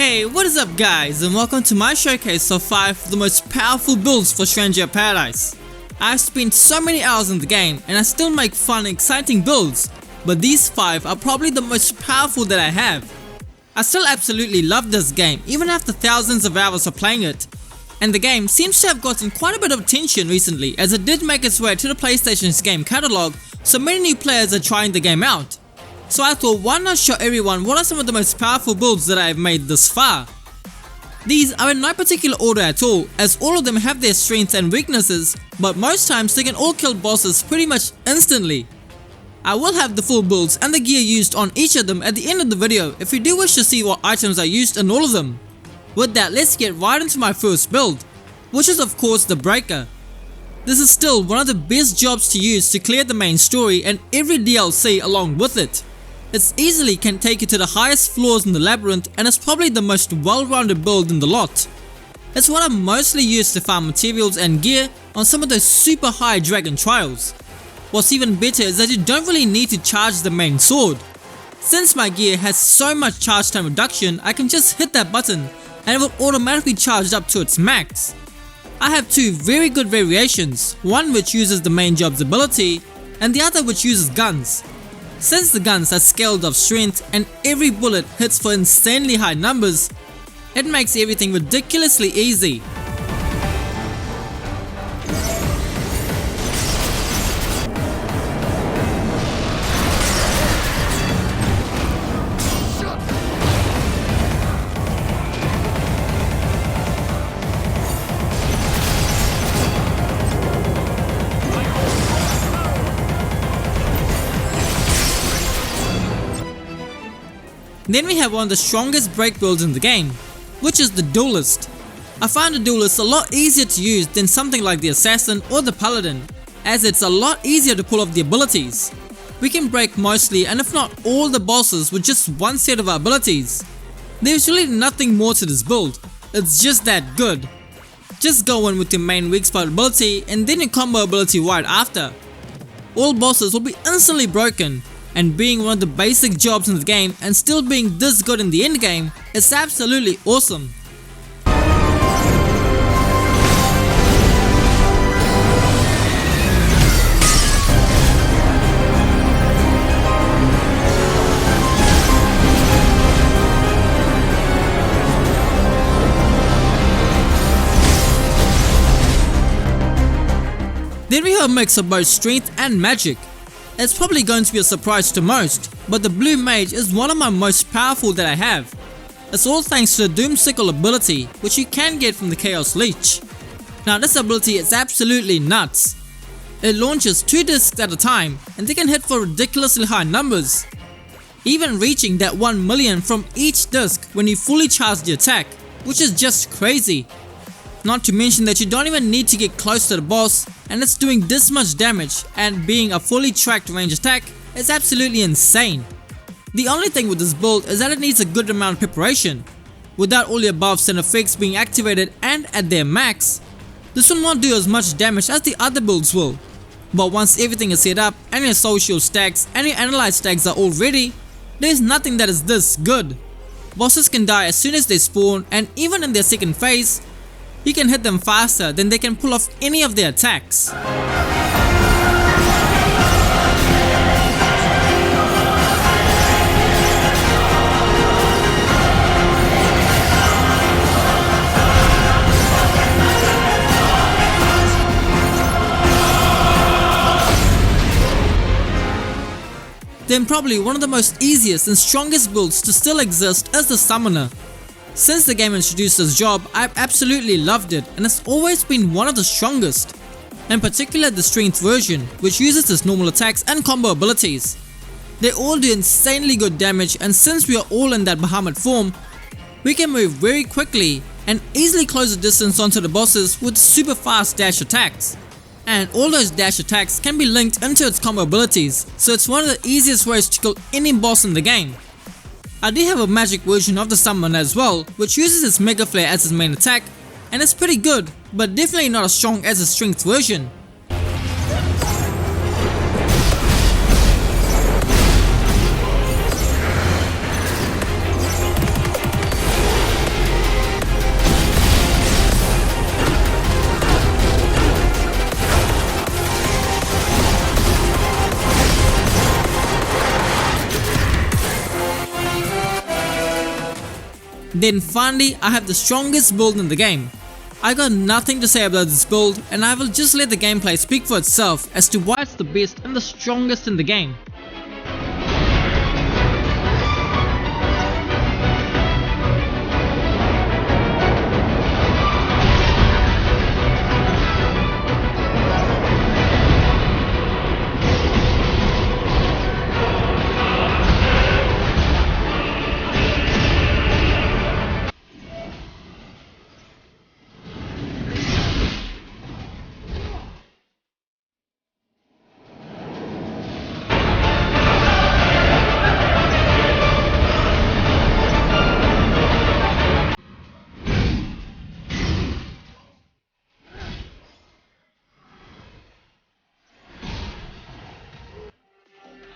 Hey, what is up guys, and welcome to my showcase of 5 of the most powerful builds for Stranger Paradise. I've spent so many hours in the game and I still make fun and exciting builds, but these 5 are probably the most powerful that I have. I still absolutely love this game even after thousands of hours of playing it. And the game seems to have gotten quite a bit of attention recently, as it did make its way to the PlayStation's game catalog, so many new players are trying the game out. So I thought, why not show everyone what are some of the most powerful builds that I have made this far. These are in no particular order at all, as all of them have their strengths and weaknesses, but most times they can all kill bosses pretty much instantly. I will have the full builds and the gear used on each of them at the end of the video if you do wish to see what items are used in all of them. With that, let's get right into my first build, which is of course the Breaker. This is still one of the best jobs to use to clear the main story and every DLC along with it. It easily can take you to the highest floors in the labyrinth, and it's probably the most well-rounded build in the lot. It's what I mostly use to farm materials and gear on some of those super high dragon trials. What's even better is that you don't really need to charge the main sword. Since my gear has so much charge time reduction, I can just hit that button and it will automatically charge up to its max. I have 2 very good variations, one which uses the main job's ability and the other which uses guns. Since the guns are scaled of strength and every bullet hits for insanely high numbers, it makes everything ridiculously easy. Then we have one of the strongest break builds in the game, which is the Duelist. I find the Duelist a lot easier to use than something like the Assassin or the Paladin, as it's a lot easier to pull off the abilities. We can break mostly and if not all the bosses with just one set of our abilities. There's really nothing more to this build, it's just that good. Just go in with your main weak spot ability and then your combo ability right after. All bosses will be instantly broken, and being one of the basic jobs in the game and still being this good in the end game is absolutely awesome. Then we have a mix of both strength and magic. It's probably going to be a surprise to most, but the Blue Mage is one of my most powerful that I have. It's all thanks to the Doom Sickle ability, which you can get from the Chaos Leech. Now this ability is absolutely nuts. It launches 2 discs at a time and they can hit for ridiculously high numbers, even reaching that 1 million from each disc when you fully charge the attack, which is just crazy. Not to mention that you don't even need to get close to the boss and it's doing this much damage, and being a fully tracked range attack is absolutely insane. The only thing with this build is that it needs a good amount of preparation. Without all the above set effects being activated and at their max, this will not do as much damage as the other builds will. But once everything is set up and your social stacks and your analyze stacks are all ready, there's nothing that is this good. Bosses can die as soon as they spawn, and even in their second phase, you can hit them faster than they can pull off any of their attacks. Then probably one of the most easiest and strongest builds to still exist is the Summoner. Since the game introduced this job, I've absolutely loved it and it's always been one of the strongest. In particular the strength version, which uses its normal attacks and combo abilities. They all do insanely good damage, and since we are all in that bahamut form, we can move very quickly and easily close the distance onto the bosses with super fast dash attacks. And all those dash attacks can be linked into its combo abilities, so it's one of the easiest ways to kill any boss in the game. I do have a magic version of the Summoner as well, which uses its Mega Flare as its main attack, and it's pretty good, but definitely not as strong as its strength version. Then finally, I have the strongest build in the game. I got nothing to say about this build, and I will just let the gameplay speak for itself as to why it's the best and the strongest in the game.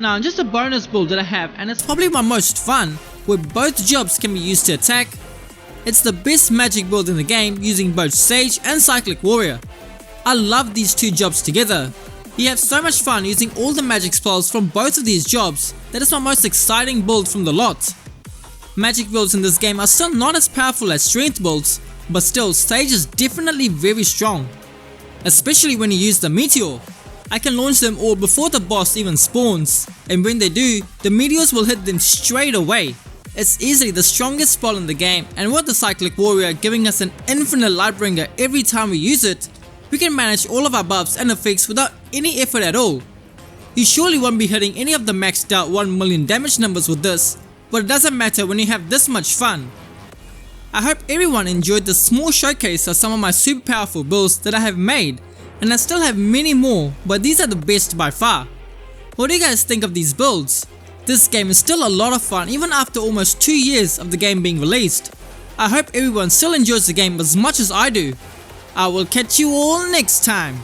Now just a bonus build that I have, and it's probably my most fun, where both jobs can be used to attack. It's the best magic build in the game, using both Sage and Cyclic Warrior. I love these two jobs together. You have so much fun using all the magic spells from both of these jobs that is my most exciting build from the lot. Magic builds in this game are still not as powerful as strength builds, but still Sage is definitely very strong. Especially when you use the Meteor. I can launch them all before the boss even spawns, and when they do, the meteors will hit them straight away. It's easily the strongest spell in the game, and with the Cyclic Warrior giving us an infinite Lightbringer every time we use it, we can manage all of our buffs and effects without any effort at all. You surely won't be hitting any of the maxed out 1 million damage numbers with this, but it doesn't matter when you have this much fun. I hope everyone enjoyed this small showcase of some of my super powerful builds that I have made, and I still have many more, but these are the best by far. What do you guys think of these builds? This game is still a lot of fun even after almost 2 years of the game being released. I hope everyone still enjoys the game as much as I do. I will catch you all next time.